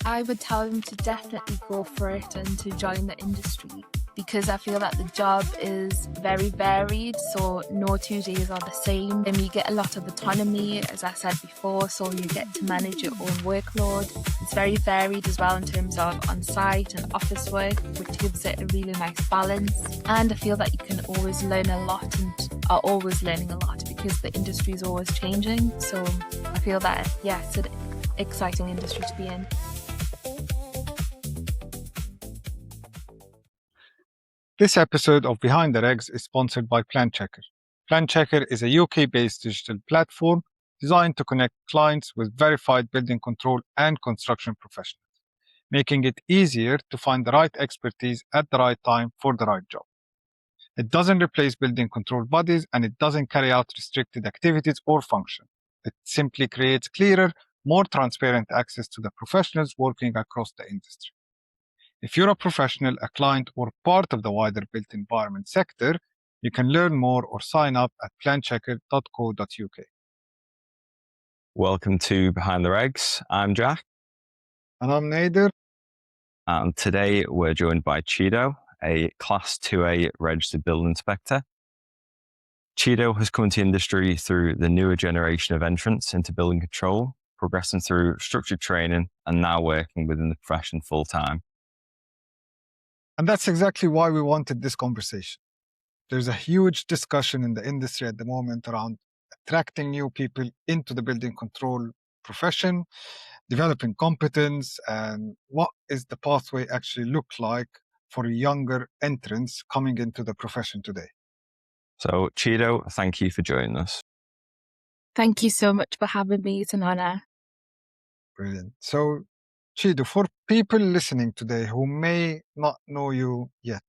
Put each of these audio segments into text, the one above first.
I would tell them to definitely go for it and to join the industry, because I feel that the job is very varied, so no 2 days are the same. And you get a lot of autonomy, as I said before, so you get to manage your own workload. It's very varied as well in terms of on-site and office work, which gives it a really nice balance. And I feel that you can always learn a lot and are always learning a lot because the industry is always changing. So I feel that, yeah, it's an exciting industry to be in. This episode of Behind the Regs is sponsored by Plan Checker. Plan Checker is a UK-based digital platform designed to connect clients with verified building control and construction professionals, making it easier to find the right expertise at the right time for the right job. It doesn't replace building control bodies, and it doesn't carry out restricted activities or functions. It simply creates clearer, more transparent access to the professionals working across the industry. If you're a professional, a client, or part of the wider built environment sector, you can learn more or sign up at planchecker.co.uk. Welcome to Behind the Regs. I'm Jack. And I'm Nader. And today we're joined by Chido, a Class 2A registered building inspector. Chido has come into industry through the newer generation of entrants into building control, progressing through structured training and now working within the profession full-time. And that's exactly why we wanted this conversation. There's a huge discussion in the industry at the moment around attracting new people into the building control profession, developing competence, and what is the pathway actually look like for younger entrants coming into the profession today. So, Chido, thank you for joining us. Thank you so much for having me. It's an honor. Brilliant. So, Chido, for people listening today who may not know you yet,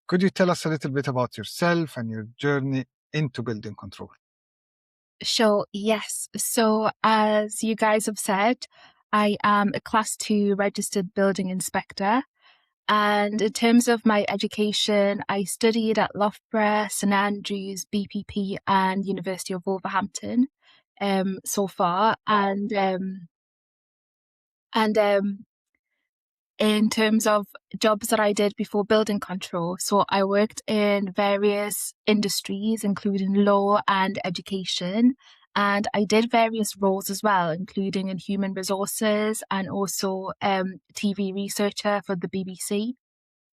could you tell us a little bit about yourself and your journey into building control? Sure, yes. So as you guys have said, I am a Class 2 registered building inspector. And in terms of my education, I studied at Loughborough, St Andrews, BPP and University of Wolverhampton so far. And in terms of jobs that I did before building control, so I worked in various industries, including law and education. And I did various roles as well, including in human resources and also TV researcher for the BBC.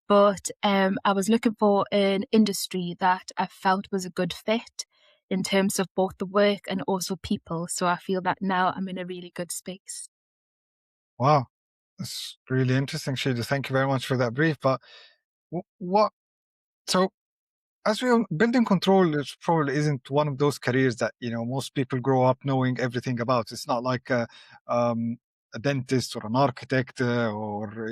But I was looking for an industry that I felt was a good fit in terms of both the work and also people. So I feel that now I'm in a really good space. Wow, that's really interesting, Chido. Thank you very much for that brief. But so as we all, building control is probably isn't one of those careers that most people grow up knowing everything about. It's not like a dentist or an architect, or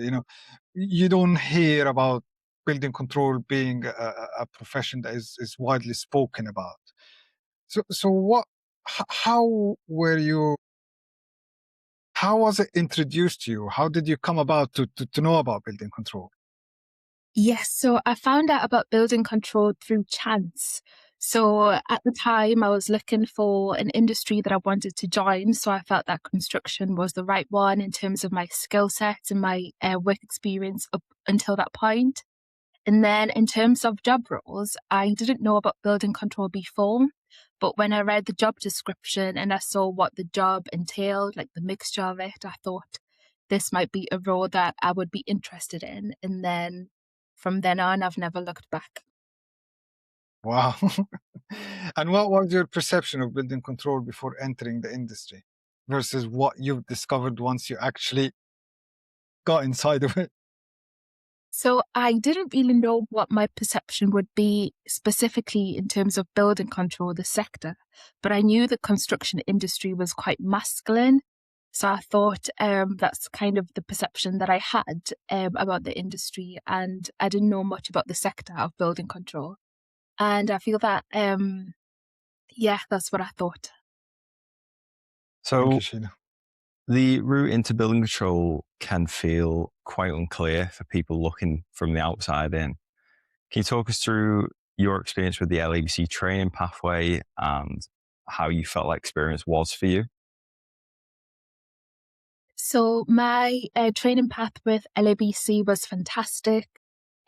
you don't hear about building control being a profession that is widely spoken about. So what? How were you? How was it introduced to you? How did you come about to know about building control? Yes, so I found out about building control through chance. So at the time, I was looking for an industry that I wanted to join. So I felt that construction was the right one in terms of my skill sets and my work experience up until that point. And then in terms of job roles, I didn't know about building control before. But when I read the job description and I saw what the job entailed, like the mixture of it, I thought this might be a role that I would be interested in. And then from then on, I've never looked back. Wow. And what was your perception of building control before entering the industry versus what you've discovered once you actually got inside of it? So I didn't really know what my perception would be specifically in terms of building control, the sector, but I knew the construction industry was quite masculine. So I thought that's kind of the perception that I had about the industry, and I didn't know much about the sector of building control. And I feel that, that's what I thought. So, Thank you, Sheena. the route into building control can feel quite unclear for people looking from the outside in. Can you talk us through your experience with the LABC training pathway and how you felt that experience was for you? So my training path with LABC was fantastic.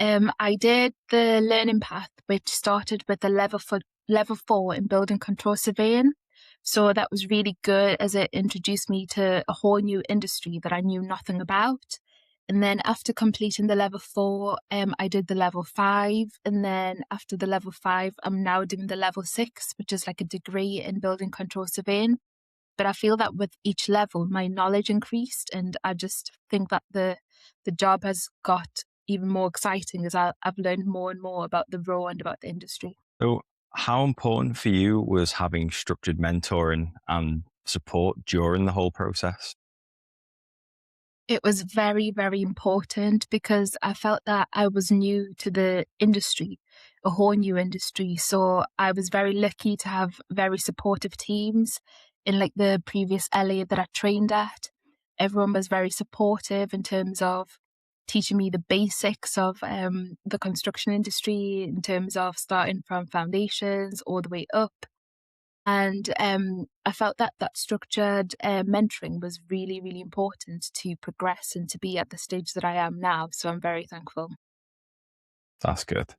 I did the learning path, which started with a level 4 in building control surveying. So that was really good as it introduced me to a whole new industry that I knew nothing about. And then after completing the level 4, I did the level 5. And then after the level 5, I'm now doing the level 6, which is like a degree in building control surveying. But I feel that with each level, my knowledge increased, and I just think that the job has got even more exciting as I've learned more and more about the role and about the industry. So, how important for you was having structured mentoring and support during the whole process? It was very, very important because I felt that I was new to the industry, a whole new industry. So I was very lucky to have very supportive teams in like the previous LA that I trained at. Everyone was very supportive in terms of teaching me the basics of the construction industry, in terms of starting from foundations all the way up. And I felt that that structured mentoring was really, really important to progress and to be at the stage that I am now. So I'm very thankful. That's good.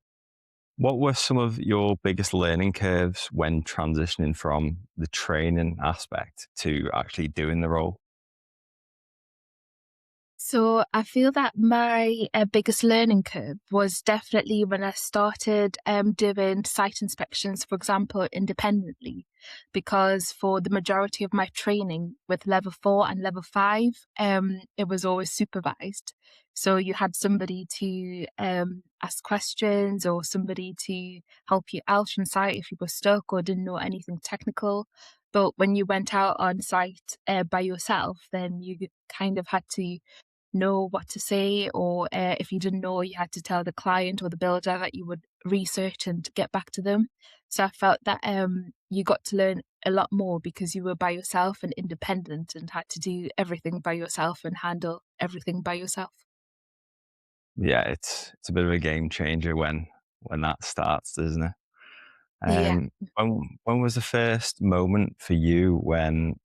What were some of your biggest learning curves when transitioning from the training aspect to actually doing the role? So I feel that my biggest learning curve was definitely when I started doing site inspections, for example, independently, because for the majority of my training with level 4 and level 5, it was always supervised. So you had somebody to ask questions or somebody to help you out on site if you were stuck or didn't know anything technical. But when you went out on site by yourself, then you kind of had to know what to say, or if you didn't know, you had to tell the client or the builder that you would research and get back to them. So I felt that you got to learn a lot more because you were by yourself and independent and had to do everything by yourself and handle everything by yourself. Yeah, it's a bit of a game changer when that starts, isn't it? Yeah. When was the first moment for you when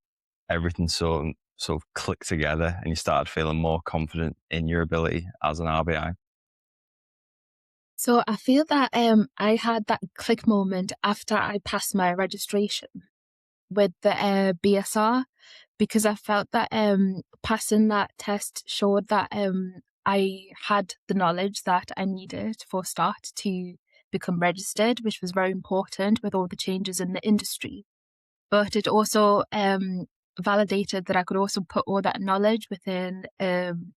everything sort of clicked together and you started feeling more confident in your ability as an RBI? So I feel that I had that click moment after I passed my registration with the BSR, because I felt that passing that test showed that I had the knowledge that I needed for start to become registered, which was very important with all the changes in the industry. But it also validated that I could also put all that knowledge within an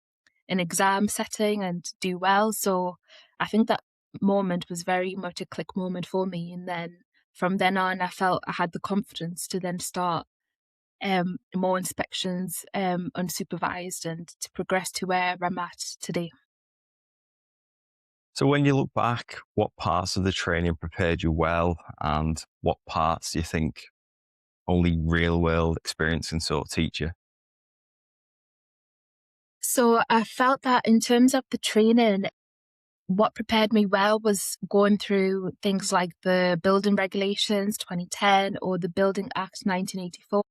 exam setting and do well. So I think that moment was very much a click moment for me. And then from then on, I felt I had the confidence to then start more inspections unsupervised and to progress to where I'm at today. So when you look back, what parts of the training prepared you well, and what parts do you think only real world experience can sort of teach you? So I felt that in terms of the training, what prepared me well was going through things like the Building Regulations 2010 or the Building Act 1984.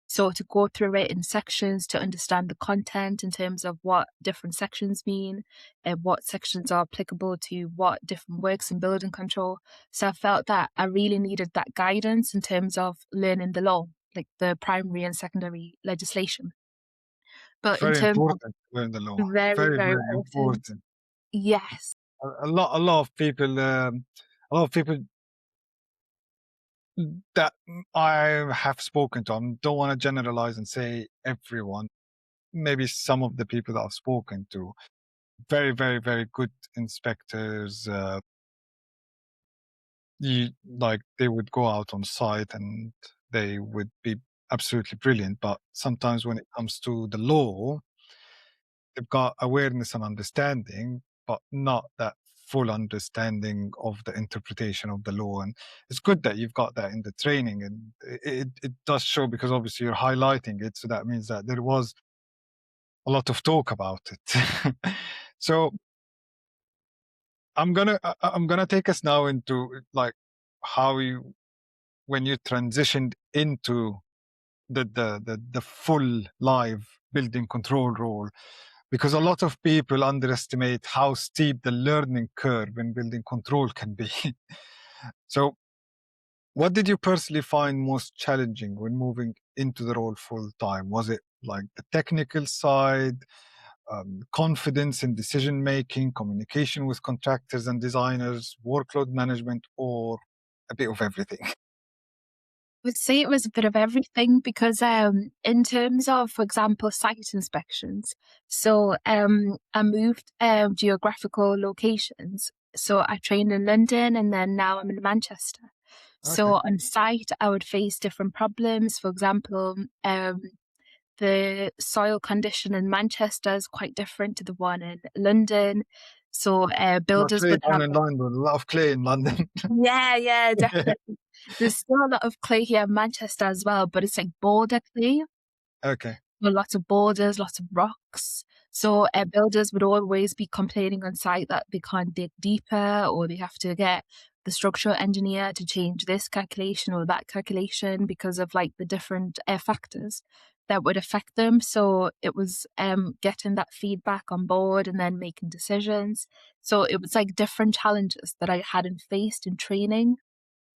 So to go through it in sections to understand the content in terms of what different sections mean and what sections are applicable to what different works in building control. So I felt that I really needed that guidance in terms of learning the law, like the primary and secondary legislation. It's But in very terms of important to learn the law. very, Very, very very important. important. Yes. A lot of people, a lot of people that I have spoken to, I don't want to generalize and say everyone, maybe some of the people that I've spoken to, very, very, very good inspectors. Like they would go out on site and they would be absolutely brilliant. But sometimes when it comes to the law, they've got awareness and understanding, but not that full understanding of the interpretation of the law. And it's good that you've got that in the training, and it does show because obviously you're highlighting it. So that means that there was a lot of talk about it. So I'm gonna take us now into like how you when you transitioned into the full live building control role, because a lot of people underestimate how steep the learning curve in building control can be. So, what did you personally find most challenging when moving into the role full time? Was it like the technical side, confidence in decision making, communication with contractors and designers, workload management, or a bit of everything? Would say it was a bit of everything because in terms of, for example, site inspections, so I moved geographical locations. So I trained in London and then now I'm in Manchester. Okay, So on site, I would face different problems. For example, the soil condition in Manchester is quite different to the one in London. So not builders clay would down have in London, a lot of clay in London. yeah, definitely. There's still a lot of clay here in Manchester as well, but it's like border clay. Okay, With lots of borders, lots of rocks. So builders would always be complaining on site that they can't dig deeper or they have to get the structural engineer to change this calculation or that calculation because of like the different factors that would affect them. So it was getting that feedback on board and then making decisions. So it was like different challenges that I hadn't faced in training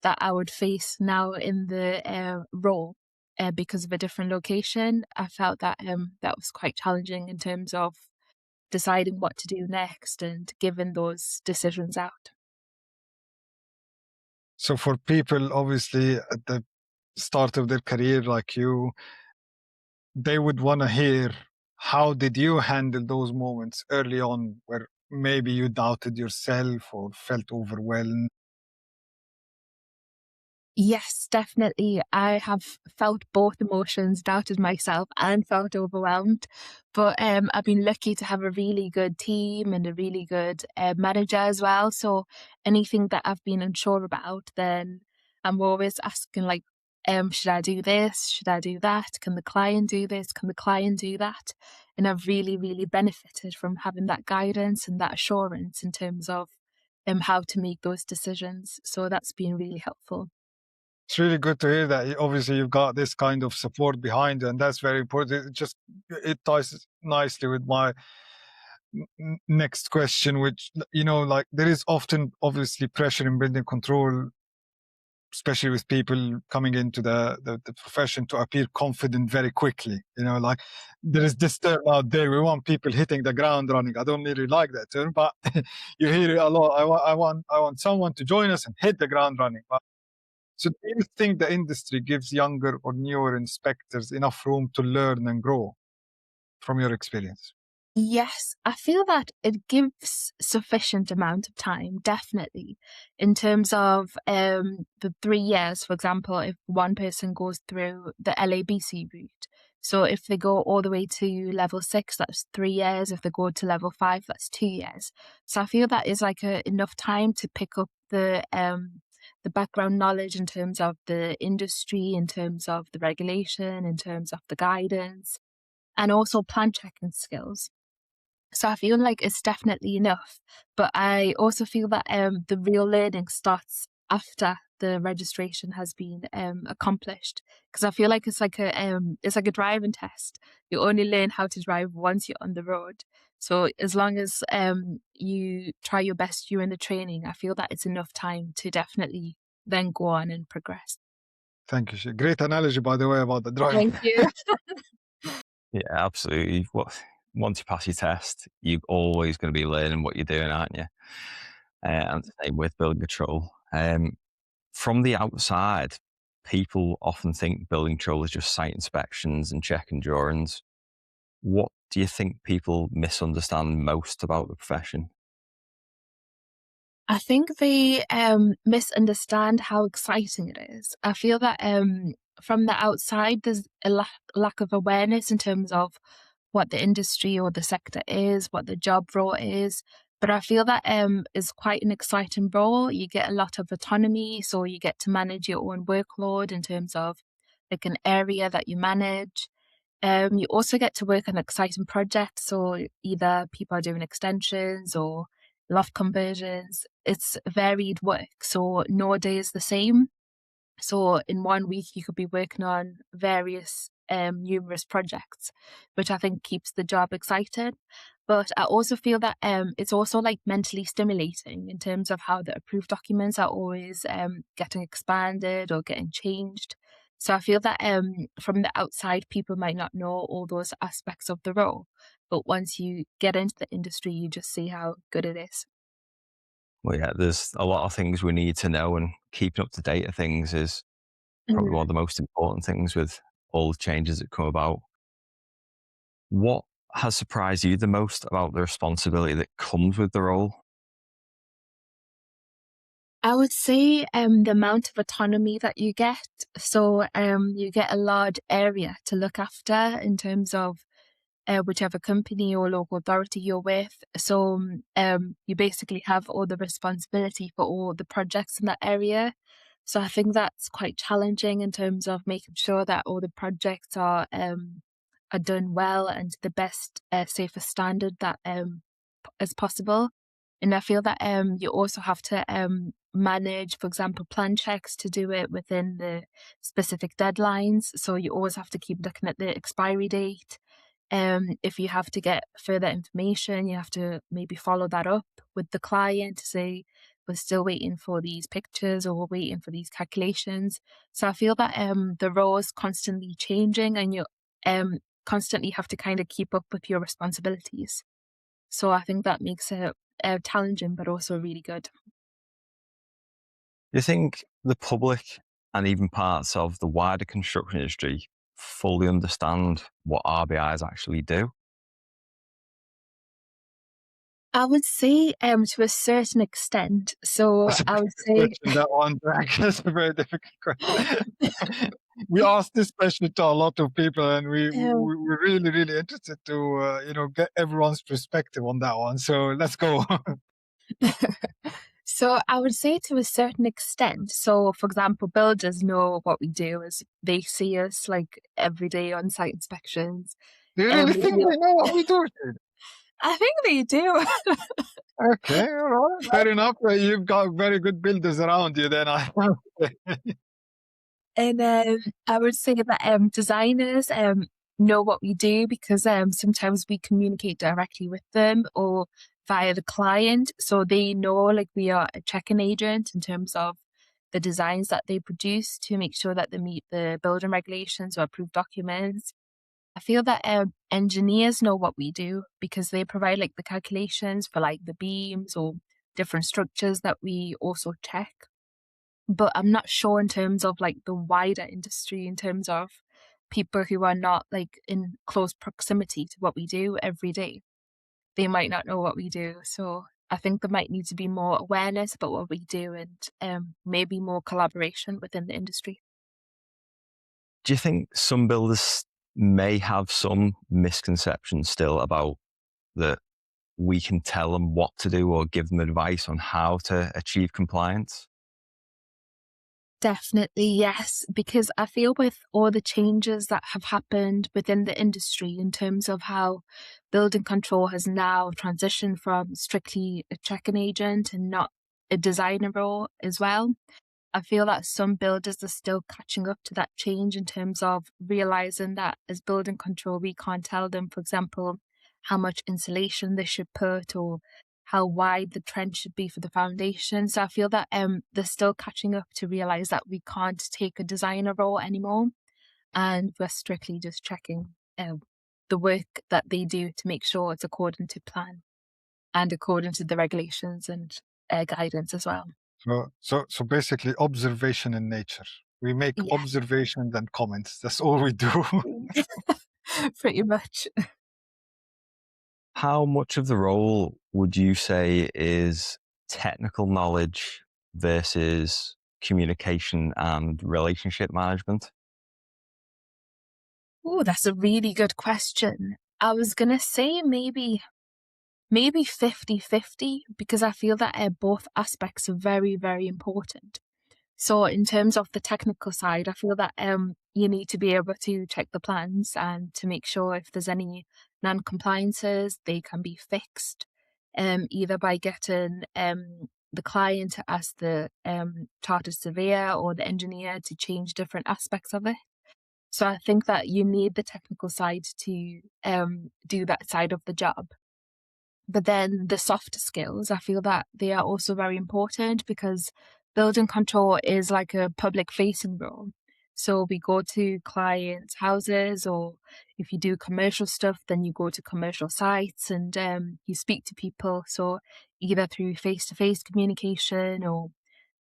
that I would face now in the role because of a different location. I felt that that was quite challenging in terms of deciding what to do next and giving those decisions out. so for people obviously at the start of their career like you, they would want to hear how did you handle those moments early on where maybe you doubted yourself or felt overwhelmed. Yes, definitely. I have felt both emotions, doubted myself and felt overwhelmed. But I've been lucky to have a really good team and a really good manager as well. So anything that I've been unsure about, then I'm always asking like, should I do this? Should I do that? Can the client do this? Can the client do that? And I've really, really benefited from having that guidance and that assurance in terms of how to make those decisions. So that's been really helpful. It's really good to hear that obviously you've got this kind of support behind you, and that's very important. It ties nicely with my next question, which like there is often obviously pressure in building control, especially with people coming into the profession, to appear confident very quickly. Like there is this term out there, we want people hitting the ground running. I don't really like that term, but you hear it a lot. I want someone to join us and hit the ground running. But so do you think the industry gives younger or newer inspectors enough room to learn and grow from your experience? Yes, I feel that it gives sufficient amount of time, definitely, in terms of the 3 years, for example, if one person goes through the LABC route. So if they go all the way to level 6, that's 3 years. If they go to level 5, that's 2 years. So I feel that is like enough time to pick up the background knowledge in terms of the industry, in terms of the regulation, in terms of the guidance, and also plan checking skills. So I feel like it's definitely enough, but I also feel that the real learning starts after the registration has been accomplished. Because I feel like it's like a driving test. You only learn how to drive once you're on the road. So as long as you try your best during the training, I feel that it's enough time to definitely then go on and progress. Thank you. Great analogy, by the way, about the driving. Thank you. Yeah, absolutely. Once you pass your test, you're always going to be learning what you're doing, aren't you? And the same with building control. From the outside, people often think building control is just site inspections and checking drawings. What do you think people misunderstand most about the profession? I think they misunderstand how exciting it is. I feel that from the outside, there's a lack of awareness in terms of what the industry or the sector is, what the job role is. But I feel that is quite an exciting role. You get a lot of autonomy, so you get to manage your own workload in terms of like an area that you manage. You also get to work on exciting projects, so either people are doing extensions or loft conversions. It's varied work, so no day is the same. So in one week, you could be working on various numerous projects, which I think keeps the job exciting. But I also feel that it's also like mentally stimulating in terms of how the approved documents are always getting expanded or getting changed. So I feel that from the outside, people might not know all those aspects of the role. But once you get into the industry, you just see how good it is. Well, yeah, there's a lot of things we need to know, and keeping up to date of things is probably one of the most important things with all the changes that come about. What has surprised you the most about the responsibility that comes with the role? I would say the amount of autonomy that you get. So you get a large area to look after in terms of whichever company or local authority you're with. So you basically have all the responsibility for all the projects in that area. So I think that's quite challenging in terms of making sure that all the projects are done well and to the best safest standard that as possible. And I feel that you also have to manage, for example, plan checks to do it within the specific deadlines. So you always have to keep looking at the expiry date. If you have to get further information, you have to maybe follow that up with the client to say, we're still waiting for these pictures or we're waiting for these calculations. So I feel that the role is constantly changing and you constantly have to kind of keep up with your responsibilities. So I think that makes it challenging, but also really good. Do you think the public and even parts of the wider construction industry fully understand what RBIs actually do? I would say to a certain extent. So That's a I would difficult say question, that one, Jack. That's a very difficult question. We asked this question to a lot of people, and um, we're really, really interested to, get everyone's perspective on that one. So let's go. so I would say to a certain extent. So for example, builders know what we do as they see us like every day on site inspections. Do you really think We, they know what we do? I think they do. Okay, all right. Fair enough. You've got very good builders around you then. And I would say that designers know what we do because sometimes we communicate directly with them or via the client. So they know like we are a check-in agent in terms of the designs that they produce to make sure that they meet the building regulations or approved documents. I feel that engineers know what we do because they provide like the calculations for like the beams or different structures that we also check. But I'm not sure in terms of like the wider industry, in terms of people who are not like in close proximity to what we do every day. They might not know what we do. So I think there might need to be more awareness about what we do and maybe more collaboration within the industry. Do you think some builders may have some misconceptions still about that we can tell them what to do or give them advice on how to achieve compliance? Definitely, yes, because I feel with all the changes that have happened within the industry in terms of how building control has now transitioned from strictly a check-in agent and not a designer role as well. I feel that some builders are still catching up to that change in terms of realizing that as building control, we can't tell them, for example, how much insulation they should put or how wide the trench should be for the foundation. So I feel that they're still catching up to realize that we can't take a designer role anymore, and we're strictly just checking the work that they do to make sure it's according to plan and according to the regulations and guidance as well. So basically, observation in nature. We make Yeah, observations and comments. That's all we do. pretty much. How much of the role would you say is technical knowledge versus communication and relationship management? Oh, that's a really good question. I was gonna say maybe 50-50 because I feel that both aspects are very, very important. So in terms of the technical side, I feel that you need to be able to check the plans and to make sure if there's any non-compliances, they can be fixed, either by getting the client to ask the chartered surveyor or the engineer to change different aspects of it. So I think that you need the technical side to do that side of the job. But then the softer skills, I feel that they are also very important because building control is like a public facing role. So we go to clients' houses, or if you do commercial stuff, then you go to commercial sites and you speak to people. So either through face to face communication or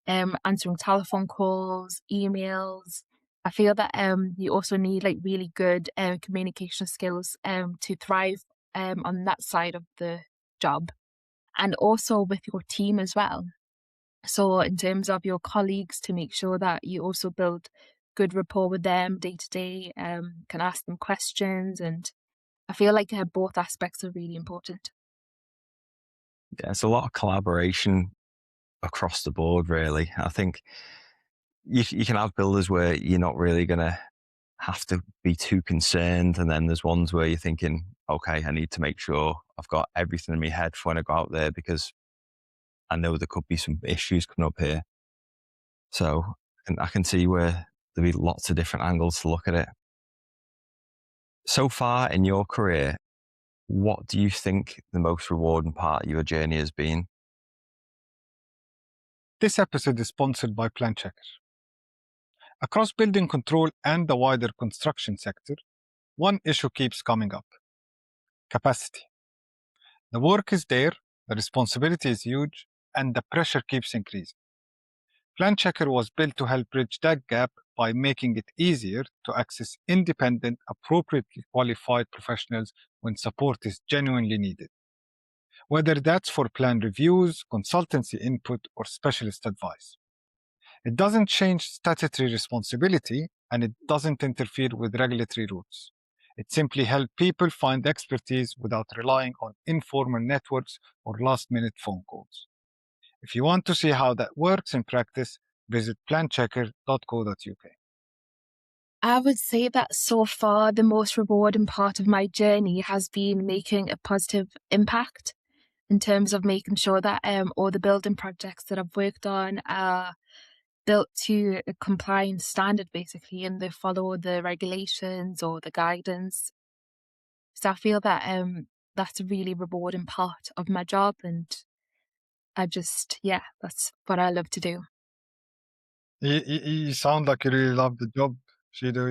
answering telephone calls, emails. I feel that you also need like really good communication skills to thrive on that side of the job, and also with your team as well. So in terms of your colleagues, to make sure that you also build good rapport with them day to day, can ask them questions, and I feel like both aspects are really important. Yeah, it's a lot of collaboration across the board, really. I think you can have builders where you're not really going to have to be too concerned. And then there's ones where you're thinking, okay, I need to make sure I've got everything in my head for when I go out there because I know there could be some issues coming up here. So and I can see where there'll be lots of different angles to look at it. So far in your career, what do you think the most rewarding part of your journey has been? This episode is sponsored by Plan Checker. Across building control and the wider construction sector, one issue keeps coming up: capacity. The work is there, the responsibility is huge, and the pressure keeps increasing. Plan Checker was built to help bridge that gap by making it easier to access independent, appropriately qualified professionals when support is genuinely needed. Whether that's for plan reviews, consultancy input, or specialist advice. It doesn't change statutory responsibility, and it doesn't interfere with regulatory routes. It simply helps people find expertise without relying on informal networks or last-minute phone calls. If you want to see how that works in practice, visit planchecker.co.uk. I would say that so far the most rewarding part of my journey has been making a positive impact in terms of making sure that all the building projects that I've worked on are built to a compliance standard basically, and they follow the regulations or the guidance. So I feel that that's a really rewarding part of my job, and that's what I love to do. You sound like you really love the job, Shido.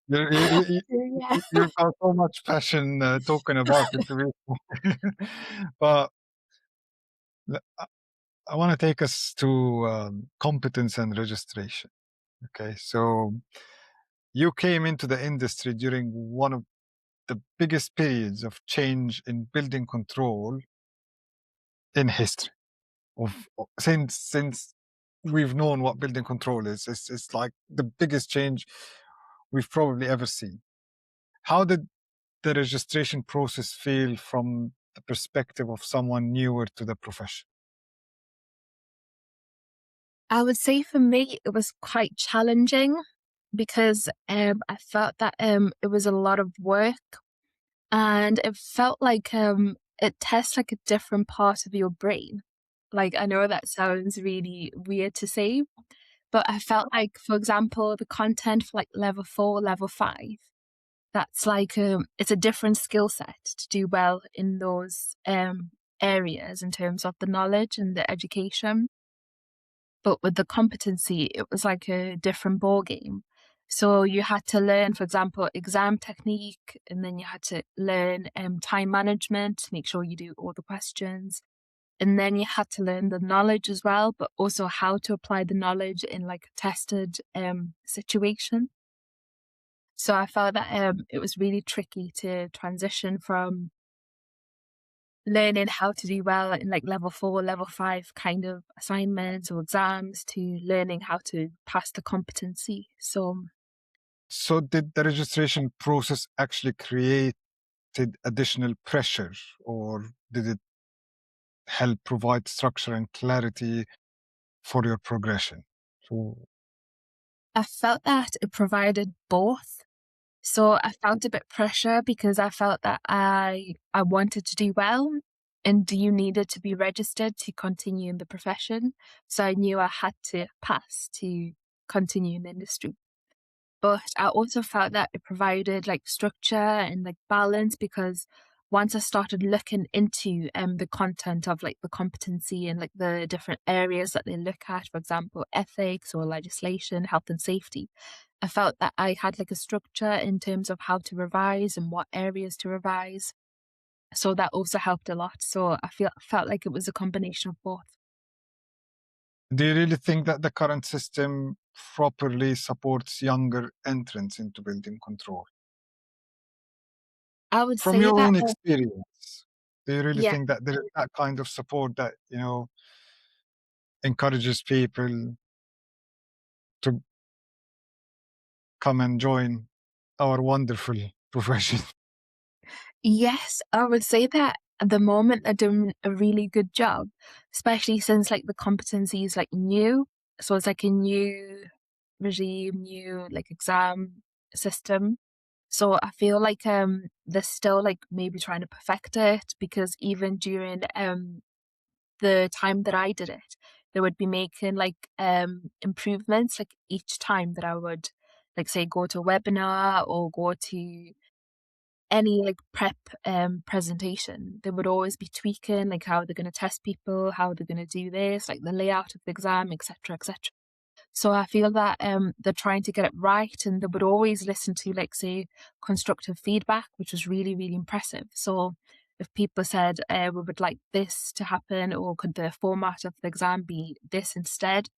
You've got so much passion talking about it. But I want to take us to competence and registration. Okay, so you came into the industry during one of the biggest periods of change in building control in history. Since we've known what building control is, it's like the biggest change we've probably ever seen. How did the registration process feel from the perspective of someone newer to the profession? I would say for me it was quite challenging because I felt that it was a lot of work, and it felt like it tests like a different part of your brain. Like, I know that sounds really weird to say, but I felt like, for example, the content for like level 4, level 5, that's like it's a different skill set to do well in those areas in terms of the knowledge and the education. But with the competency, it was like a different ball game. So you had to learn, for example, exam technique, and then you had to learn time management to make sure you do all the questions. And then you had to learn the knowledge as well, but also how to apply the knowledge in like a tested situation. So I felt that it was really tricky to transition from learning how to do well in like level 4, level 5 kind of assignments or exams to learning how to pass the competency. So did the registration process actually create additional pressure, or did it help provide structure and clarity for your progression? So, I felt that it provided both. So I felt a bit pressure because I felt that I wanted to do well, and you needed to be registered to continue in the profession. So I knew I had to pass to continue in the industry. But I also felt that it provided like structure and like balance, because once I started looking into the content of like the competency and like the different areas that they look at, for example, ethics or legislation, health and safety, I felt that I had like a structure in terms of how to revise and what areas to revise. So that also helped a lot. So I felt like it was a combination of both. Do you really think that the current system properly supports younger entrants into building control? I would From say your that, own experience, do you really yeah, think that there is that kind of support that, encourages people to come and join our wonderful profession? yes, I would say that at the moment they're doing a really good job, especially since like the competency is like new. So it's like a new regime, new like exam system. So I feel like they're still like maybe trying to perfect it, because even during the time that I did it, they would be making like improvements like each time that I would like say go to a webinar or go to any like prep presentation. They would always be tweaking like how they're going to test people, how they're going to do this, like the layout of the exam, etc., etc. So I feel that they're trying to get it right, and they would always listen to like say constructive feedback, which was really really impressive. So if people said we would like this to happen, or could the format of the exam be this instead,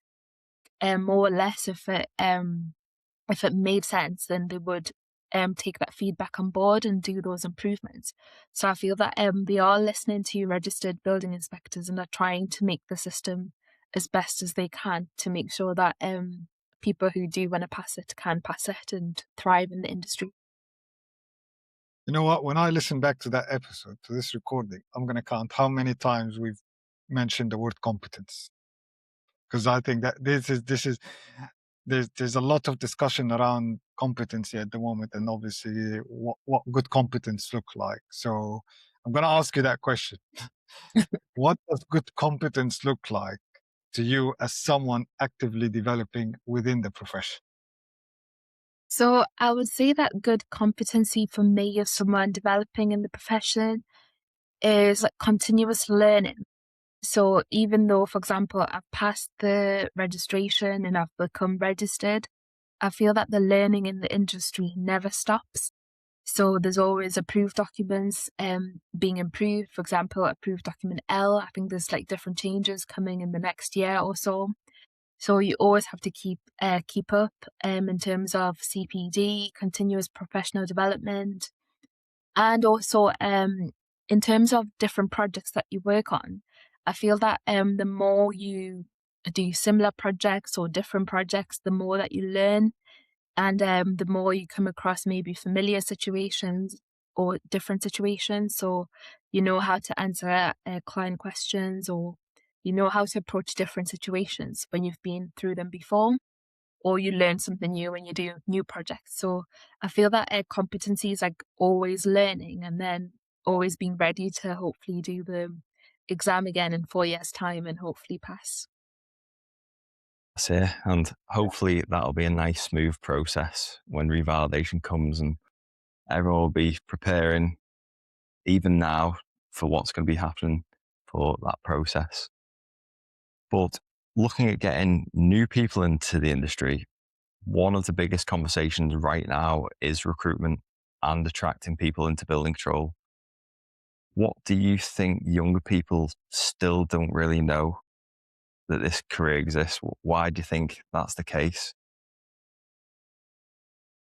more or less if it made sense, then they would take that feedback on board and do those improvements. So I feel that they are listening to registered building inspectors, and are trying to make the system as best as they can to make sure that people who do want to pass it can pass it and thrive in the industry. You know what? When I listen back to that episode, to this recording, I'm going to count how many times we've mentioned the word competence, because I think that there's a lot of discussion around competency at the moment, and obviously what good competence look like. So I'm going to ask you that question. What does good competence look like to you as someone actively developing within the profession? So I would say that good competency for me as someone developing in the profession is like continuous learning. So even though, for example, I've passed the registration and I've become registered, I feel that the learning in the industry never stops. So there's always approved documents being improved. For example, approved document L, I think there's like different changes coming in the next year or so. So you always have to keep up in terms of CPD, continuous professional development, and also in terms of different projects that you work on. I feel that the more you do similar projects or different projects, the more that you learn, and the more you come across maybe familiar situations or different situations. So you know how to answer client questions, or you know how to approach different situations when you've been through them before, or you learn something new when you do new projects. So I feel that competency is like always learning, and then always being ready to hopefully do the exam again in 4 years' time and hopefully pass. That's it. And hopefully that'll be a nice, smooth process when revalidation comes, and everyone will be preparing even now for what's going to be happening for that process. But looking at getting new people into the industry, one of the biggest conversations right now is recruitment and attracting people into building control. What do you think younger people still don't really know that this career exists? Why do you think that's the case?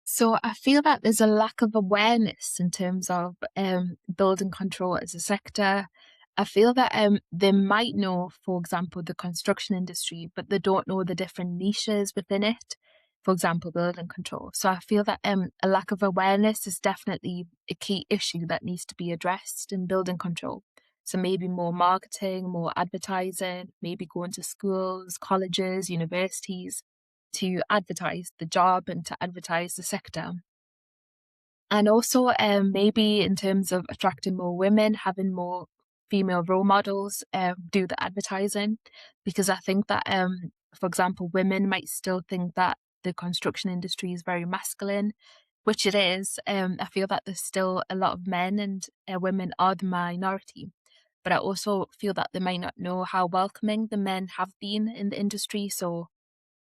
So I feel that there's a lack of awareness in terms of building control as a sector. I feel that they might know, for example, the construction industry, but they don't know the different niches within it. For example, building control. So I feel that a lack of awareness is definitely a key issue that needs to be addressed in building control. So maybe more marketing, more advertising, maybe going to schools, colleges, universities to advertise the job and to advertise the sector. And also maybe in terms of attracting more women, having more female role models do the advertising, because I think that, for example, women might still think that the construction industry is very masculine, which it is. I feel that there's still a lot of men and women are the minority. But I also feel that they might not know how welcoming the men have been in the industry. So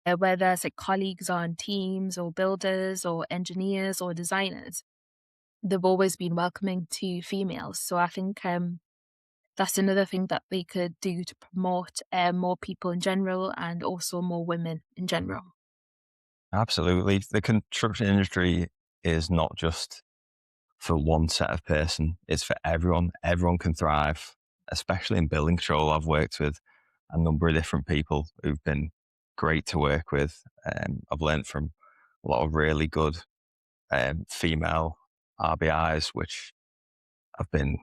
whether it's like colleagues on teams or builders or engineers or designers, they've always been welcoming to females. So I think that's another thing that they could do to promote more people in general and also more women in general. Absolutely. The construction industry is not just for one set of person, it's for everyone. Everyone can thrive, especially in building control. I've worked with a number of different people who've been great to work with. I've learned from a lot of really good female RBIs, which have been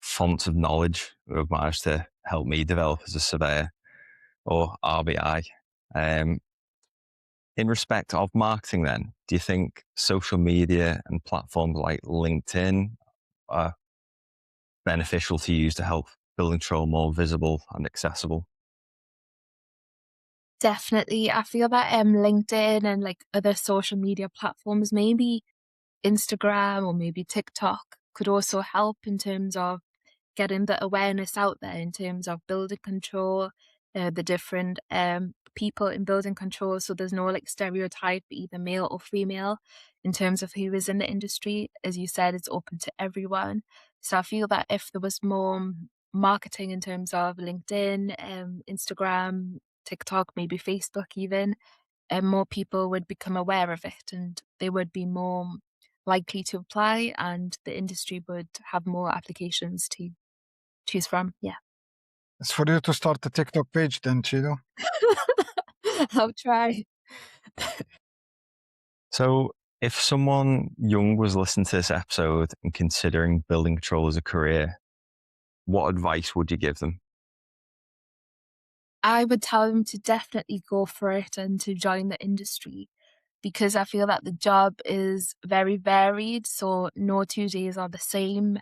fonts of knowledge who have managed to help me develop as a surveyor or RBI. In respect of marketing, then, do you think social media and platforms like LinkedIn are beneficial to use to help building control more visible and accessible? Definitely. I feel that LinkedIn and like other social media platforms, maybe Instagram or maybe TikTok, could also help in terms of getting the awareness out there in terms of building control, the different people in building control. So there's no like stereotype, either male or female, in terms of who is in the industry. As you said, it's open to everyone. So I feel that if there was more marketing in terms of LinkedIn, Instagram, TikTok, maybe Facebook even, more people would become aware of it and they would be more likely to apply and the industry would have more applications to choose from. Yeah. It's for you to start a TikTok page then, Chido. I'll try. So, if someone young was listening to this episode and considering building control as a career, what advice would you give them? I would tell them to definitely go for it and to join the industry because I feel that the job is very varied. So no 2 days are the same.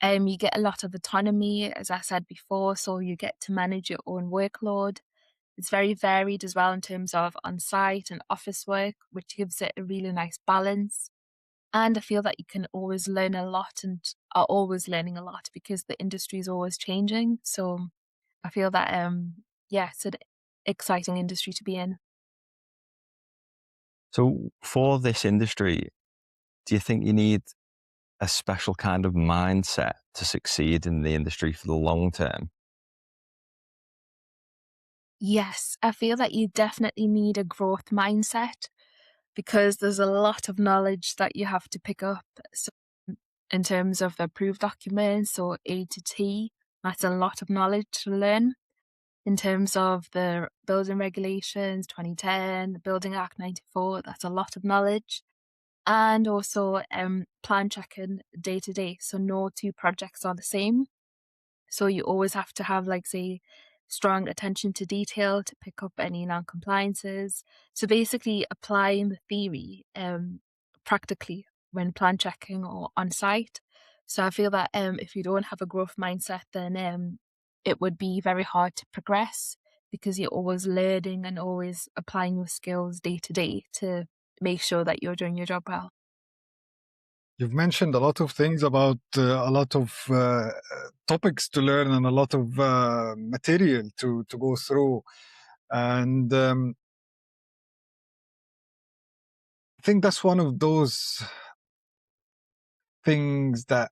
You get a lot of autonomy, as I said before, so you get to manage your own workload. It's very varied as well in terms of on-site and office work, which gives it a really nice balance. And I feel that you can always learn a lot and are always learning a lot because the industry is always changing. So I feel that yeah, it's an exciting industry to be in. So, for this industry, do you think you need a special kind of mindset to succeed in the industry for the long term? Yes, I feel that you definitely need a growth mindset because there's a lot of knowledge that you have to pick up. So in terms of the approved documents or A to T, that's a lot of knowledge to learn. In terms of the building regulations, 2010, the Building Act 94, that's a lot of knowledge. And also plan checking day to day. So no two projects are the same. So you always have to have, like, say, strong attention to detail to pick up any non-compliances. So basically applying the theory practically when plan checking or on site. So I feel that if you don't have a growth mindset, then it would be very hard to progress because you're always learning and always applying your skills day to day to make sure that you're doing your job well. You've mentioned a lot of things about a lot of topics to learn and a lot of material to go through. And I think that's one of those things that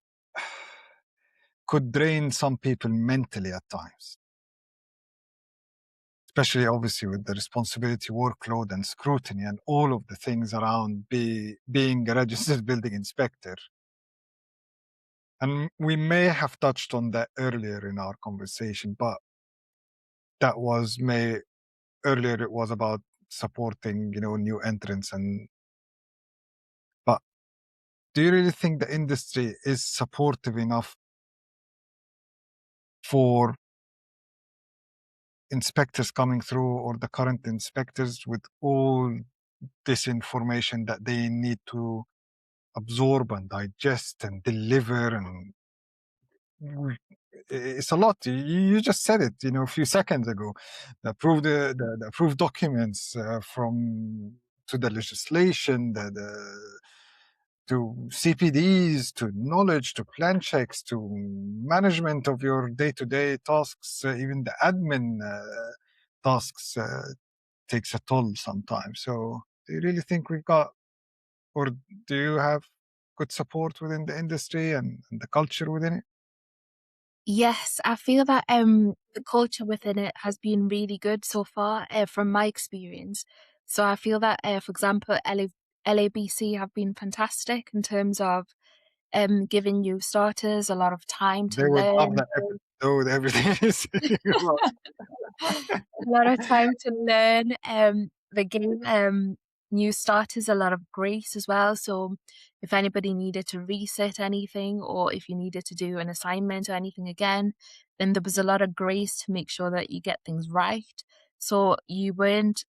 could drain some people mentally at times, especially obviously with the responsibility, workload, and scrutiny, and all of the things around being a registered building inspector. And we may have touched on that earlier in our conversation, but that was earlier it was about supporting, new entrants. But do you really think the industry is supportive enough for inspectors coming through, or the current inspectors, with all this information that they need to absorb and digest and deliver? And it's a lot. You just said it, a few seconds ago. The approved documents from to the legislation, to CPDs, to knowledge, to plan checks, to management of your day-to-day tasks, even the admin tasks takes a toll sometimes. So do you really think we've got, or do you have good support within the industry and the culture within it? Yes, I feel that the culture within it has been really good so far from my experience. So I feel that, for example, LABC have been fantastic in terms of giving you starters a lot of time to They would love learn. that episode, everything is A lot of time to learn. They gave new starters a lot of grace as well. So if anybody needed to reset anything or if you needed to do an assignment or anything again, then there was a lot of grace to make sure that you get things right. So you weren't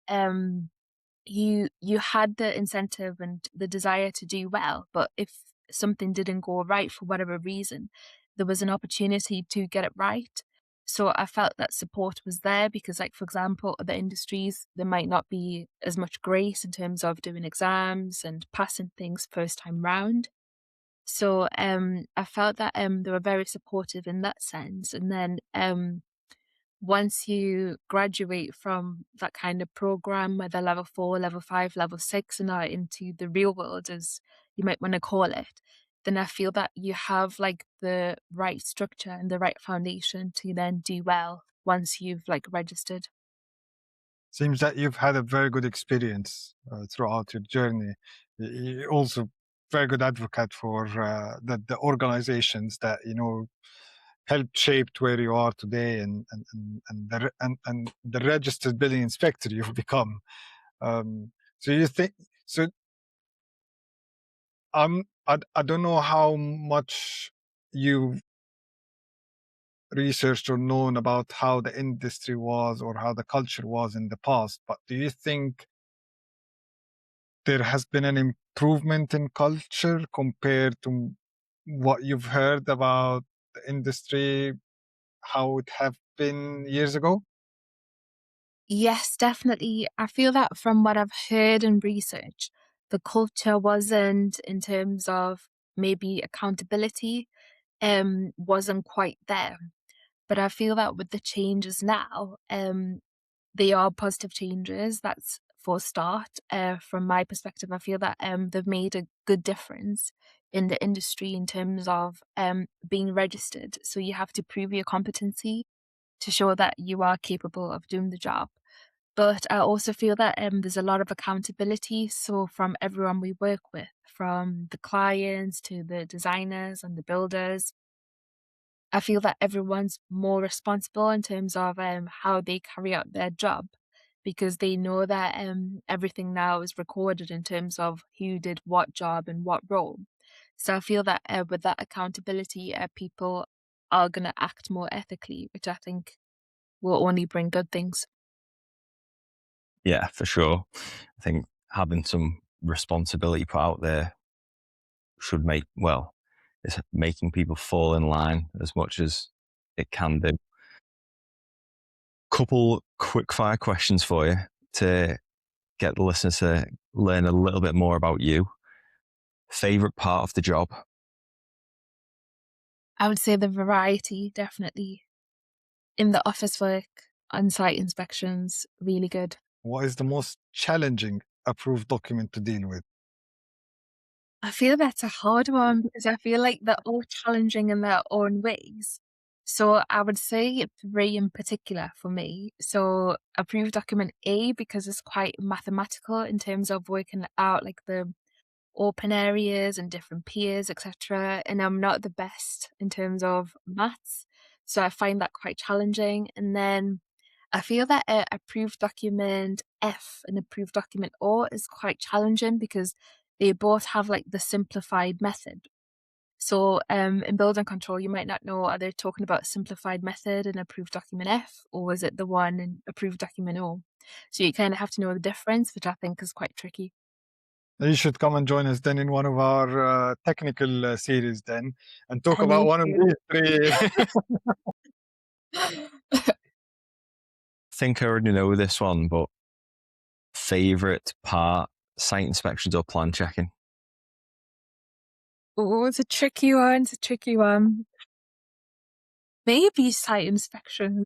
you had the incentive and the desire to do well, but if something didn't go right for whatever reason, there was an opportunity to get it right. So I felt that support was there because, like, for example, other industries, there might not be as much grace in terms of doing exams and passing things first time round. So I felt that they were very supportive in that sense. And then once you graduate from that kind of program, whether level 4, level 5, level 6, and now into the real world, as you might want to call it, then I feel that you have like the right structure and the right foundation to then do well once you've like registered. Seems that you've had a very good experience throughout your journey. You're also very good advocate for the organizations that helped shaped where you are today, and the registered building inspector you've become. So you think so? I don't know how much you've researched or known about how the industry was or how the culture was in the past, but do you think there has been an improvement in culture compared to what you've heard about the industry, how it have been years ago? Yes, definitely. I feel that from what I've heard and research, the culture wasn't in terms of maybe accountability, wasn't quite there. But I feel that with the changes now, they are positive changes. That's for a start. From my perspective, I feel that they've made a good difference in the industry in terms of being registered. So you have to prove your competency to show that you are capable of doing the job. But I also feel that there's a lot of accountability. So from everyone we work with, from the clients to the designers and the builders, I feel that everyone's more responsible in terms of how they carry out their job because they know that everything now is recorded in terms of who did what job and what role. So I feel that with that accountability, people are going to act more ethically, which I think will only bring good things. Yeah, for sure. I think having some responsibility put out there should it's making people fall in line as much as it can do. Couple quick fire questions for you to get the listeners to learn a little bit more about you. Favorite part of the job? I would say the variety, definitely. In the office work, on-site inspections, really good. What is the most challenging approved document to deal with? I feel that's a hard one because I feel like they're all challenging in their own ways. So I would say 3 in particular for me. So approved document A because it's quite mathematical in terms of working out like the open areas and different peers, etc. And I'm not the best in terms of maths, so I find that quite challenging. And then I feel that approved document F and approved document O is quite challenging because they both have like the simplified method. So in building control, you might not know, are they talking about simplified method in approved document F, or is it the one in approved document O? So you kind of have to know the difference, which I think is quite tricky. You should come and join us then in one of our technical series then and talk I about need one of these three. to. I think I already know this one, but favorite part site inspections or plan checking? Oh, it's a tricky one. It's a tricky one. Maybe site inspection,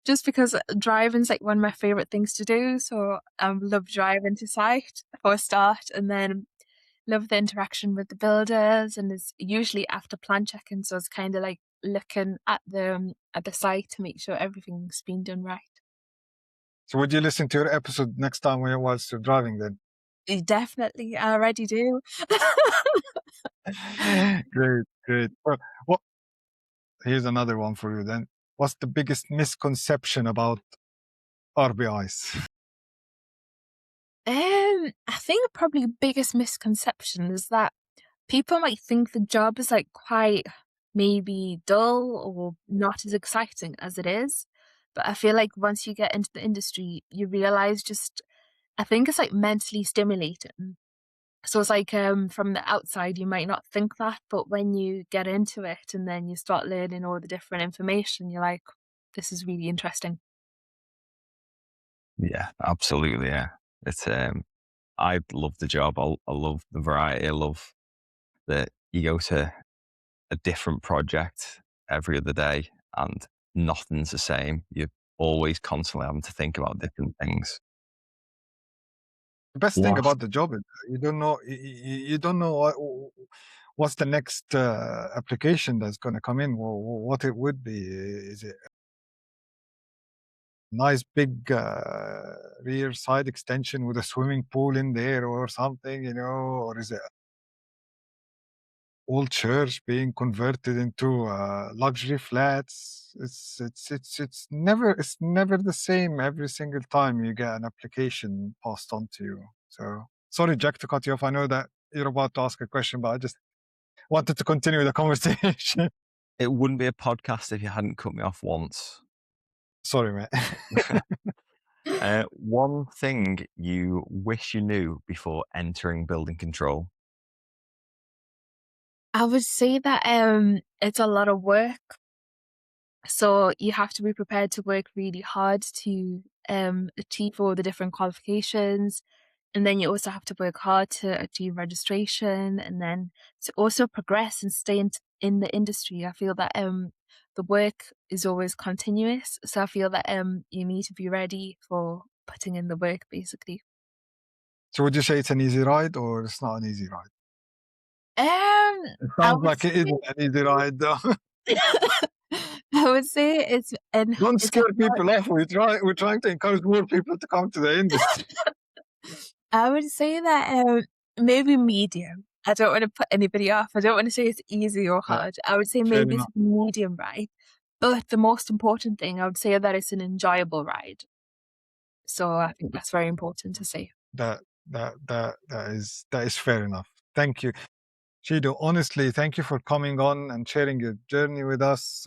just because driving's like one of my favorite things to do. So I love driving to site for a start, and then love the interaction with the builders. And it's usually after plan checking, so it's kind of like looking at the site to make sure everything's been done right. So would you listen to your episode next time when you're still driving then? Definitely, I already do. Great, great. Well, here's another one for you then. What's the biggest misconception about RBIs? I think probably the biggest misconception is that people might think the job is like quite maybe dull or not as exciting as it is. But I feel like once you get into the industry, you realize I think it's like mentally stimulating. So it's like from the outside, you might not think that, but when you get into it and then you start learning all the different information, you're like, this is really interesting. Yeah, absolutely. Yeah, it's I love the job. I love the variety. I love that you go to a different project every other day and nothing's the same. You're always constantly having to think about different things. The best thing What about the job is you don't know you don't know what's the next application that's going to come in. What it would be? Is it a nice big rear side extension with a swimming pool in there or something, or is it old church being converted into luxury flats? It's never the same every single time you get an application passed on to you. So sorry, Jack, to cut you off. I know that you're about to ask a question, but I just wanted to continue the conversation. It wouldn't be a podcast if you hadn't cut me off once. Sorry, mate. One thing you wish you knew before entering building control. I would say that it's a lot of work. So you have to be prepared to work really hard to achieve all the different qualifications. And then you also have to work hard to achieve registration and then to also progress and stay in the industry. I feel that the work is always continuous. So I feel that you need to be ready for putting in the work basically. So would you say it's an easy ride or it's not an easy ride? It I sounds would like it say isn't an easy ride though. I would say Don't it's a scare hard. people off. We're trying to encourage more people to come to the industry. I would say that maybe medium. I don't want to put anybody off. I don't want to say it's easy or Yeah, hard. I would say fair maybe it's enough. medium ride. But the most important thing, I would say that it's an enjoyable ride. So I think that's very important to say. That is fair enough. Thank you, Chido. Honestly, thank you for coming on and sharing your journey with us.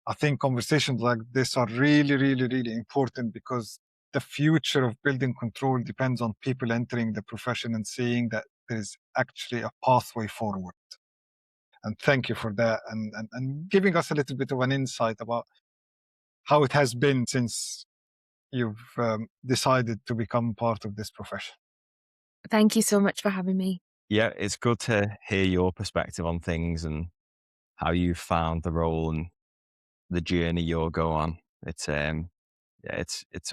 I think conversations like this are really, really, really important because the future of building control depends on people entering the profession and seeing that there is actually a pathway forward. And thank you for that and giving us a little bit of an insight about how it has been since you've decided to become part of this profession. Thank you so much for having me. Yeah, it's good to hear your perspective on things and how you found the role and the journey you'll go on. It's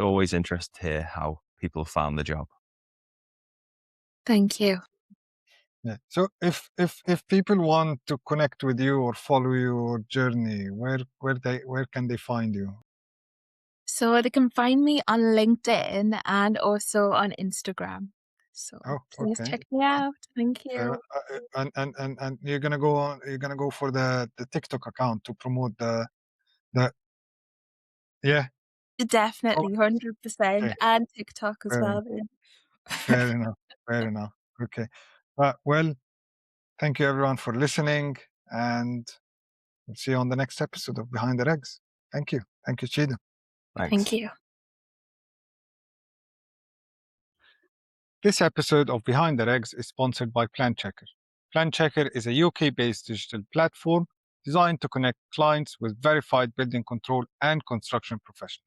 always interesting to hear how people found the job. Thank you. Yeah. So if people want to connect with you or follow your journey, where can they find you? So they can find me on LinkedIn and also on Instagram. So Oh, please okay. check me out. Thank you. And you're gonna go for the TikTok account to promote the yeah. Oh, Definitely, 100%. okay. And TikTok as Fair, well. Then. fair enough. Fair enough. Okay. Well, thank you everyone for listening, and we'll see you on the next episode of Behind the Regs. Thank you. Thank you, Chido. Thanks. Thank you. This episode of Behind the Regs is sponsored by Plan Checker. Plan Checker is a UK-based digital platform designed to connect clients with verified building control and construction professionals,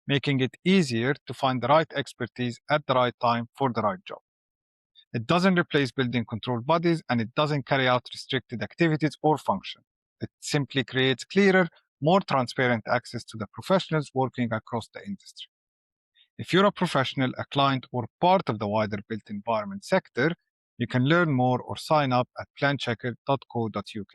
making it easier to find the right expertise at the right time for the right job. It doesn't replace building control bodies, and it doesn't carry out restricted activities or function. It simply creates clearer, more transparent access to the professionals working across the industry. If you're a professional, a client, or part of the wider built environment sector, you can learn more or sign up at planchecker.co.uk.